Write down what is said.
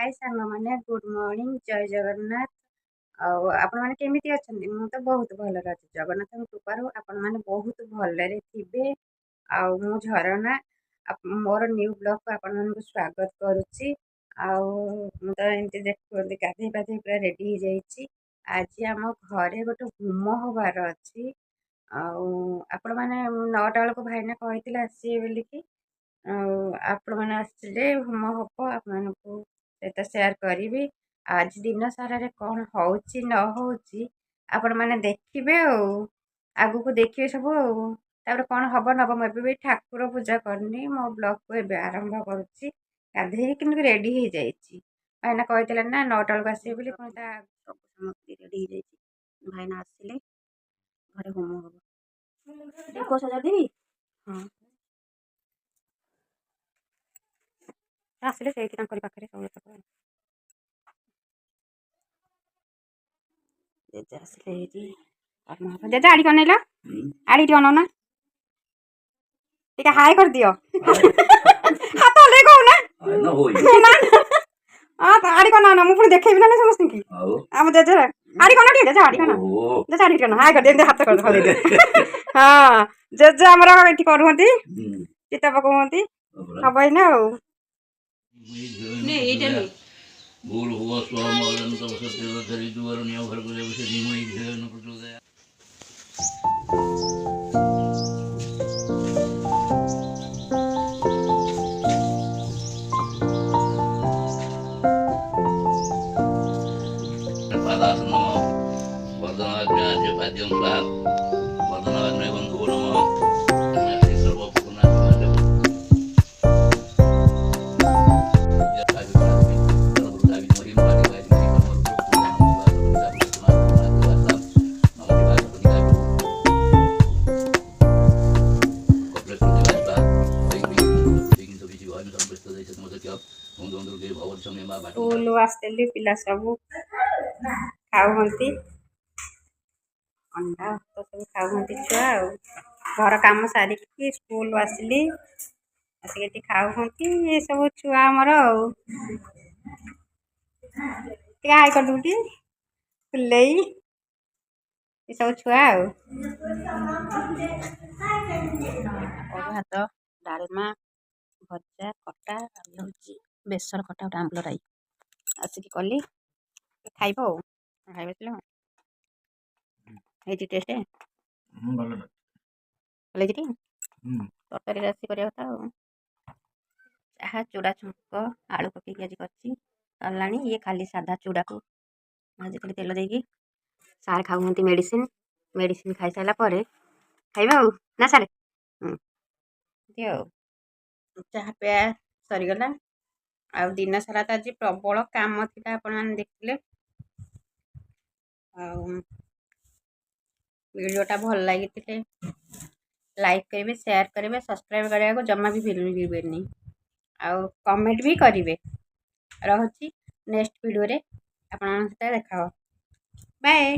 हाय सांग मैंने good morning जय जगन्नाथ। आपण मैंने केमिति अछंती मु तो बहुत भलरे अछि जगन्नाथ कृपारू आपण मैंने बहुत भलरे थिबे। मु झरना मोर न्यू ब्लॉग को आपण मानक स्वागत करुच्ची। मु तो एमती देखो गाधे पाधे पूरा रेडी हो जाइए। आज आम घरे गोटे होम हबार अच्छी आपण मैंने 9टा बेलू भाईना कहते आसवे बोलिकी आपण मैंने आसले होम हम आपको सहित सेयार करी। आज दिन सारा कौन होची न होची आपण मैंने देखिए आगु को देखिए सब तापर कौन हम नब मुझे ठाकुर पूजा करनी मो ब्लॉग को एवं आरंभ करुच्ची। गाधे कि रेडी हो जाइए भाईना कहते ना 9टा बेलू आसवे बोली सब सामग्री रेडी हो जाइए। भाईना आसिले घरे होम हम देखो सजा देवी। हाँ आसिले से पाखे सब जेजे आसिले जेजे आड़ी अनैल आड़ी टे अना टे हाय कर दियो हाथ हल्ले कहना आड़ी कना ना मुझे देखेबी ना समस्त की आम जेजे आड़ी कना टे जेजे आड़ी कना जेजे आड़ी कना हाय कर दे हाथ कर हल्ले दे हां जेजे हमरा एठी करूहंती चिता पकौहंती हबै ना ने एटा ने भूल हुआ स्वामलन तब सत्य धरि दुवरण्य भर को जब से धीमहि ध्यान प्रचोदया पदासनम वदनाज्ञाय पाद्यं स्वाहा वदनाग्ने बन्धो नमः स्कूल आसते पिला सब खाऊहंती अंडा तो सब खाऊहंती छुआ घर काम सारिकी स्कूल आसली आसिक खाऊहंती ये सब छुआ आमर हाय कर दूटी फुले ये सब छुआ भात डालमा भजा खटा हूँ बेसर खटा गोटे आंबल राई आसिक कली खाइब खाइब टेस्ट भल तरकारी राशि करवा चाह चूड़ा छुंक आलू पकईकि आज करला ये खाली साधा चूड़ा को भाजी खाली तेल देकी सार खाऊहंती मेडिसिन मेडिसिन खाई सारा खाइबा ना सारे चाह पिया सरीगला आ दिन सारा तो आज प्रबल काम थी आपण मैंने देखते वीडियोटा भल लगी लाइक करेंगे शेयर करेंगे सब्सक्राइब करने को जमा भी भूलें आउ कमेंट भी करेंगे रही नेक्स्ट वीडियो रे आपन देखा बाय।